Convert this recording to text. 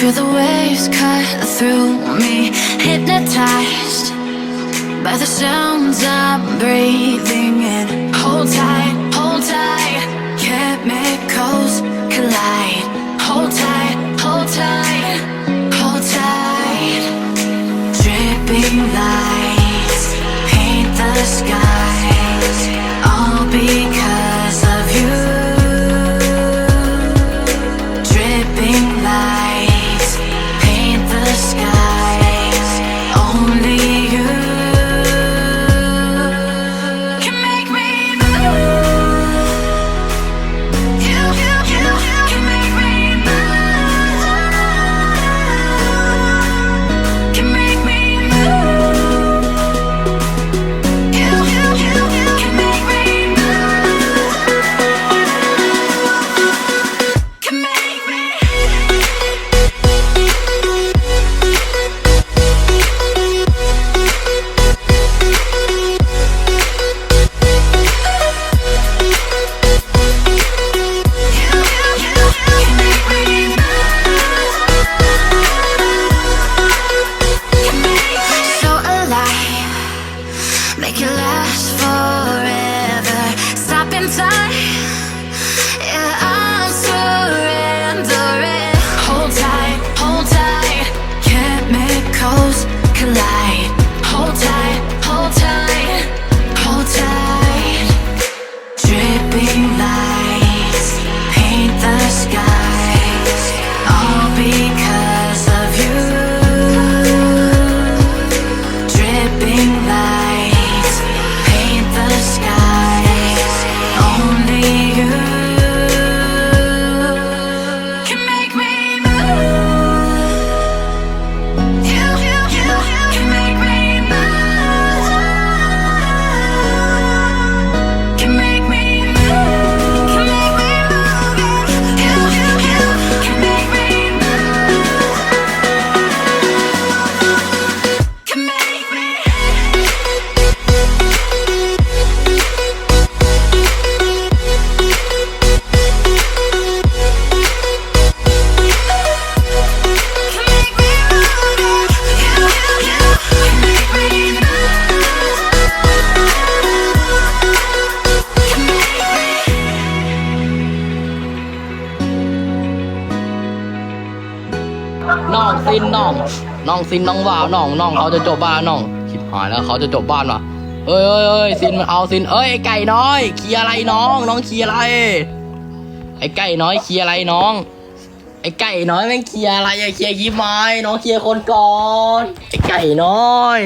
Feel the waves cut through me, hypnotized by the sounds I'm breathing in. Hold tight, chemicals collide. Hold tight, hold tight, hold tight. Dripping lights paint the skies, all because of you. Dripping lights paint the skies, only you can make me move. You can make me move. Can make me move. You can make me move. Can make me. So alive, make it last forever. Stop in time, yeah, I'm surrendering. Hold tight, chemicals collide. Hold tight, hold tight. Dripping lights paint the skies, all because of you. Dripping lights paint the skies, only you can make me move. You can make me move. Can make me move. Can make me move. You can make me move. Can make me. Can make me move. You can make me move. น้องซินน้องวาวน้องเขาจะจบบ้านน้องชิบหายแล้วเขาจะจบบ้านว่ะเอ้ยซินมันเอาซินไอ้ไก่น้อยเคลียร์อะไรน้องเคลียร์อะไรไอ้ไก่น้อยเคลียร์อะไรน้องไอ้ไก่น้อยแม่งเคลียร์อะไรเคลียร์ยิ้มไม้น้องเคลียร์คนก่อนไอ้ไก่น้อย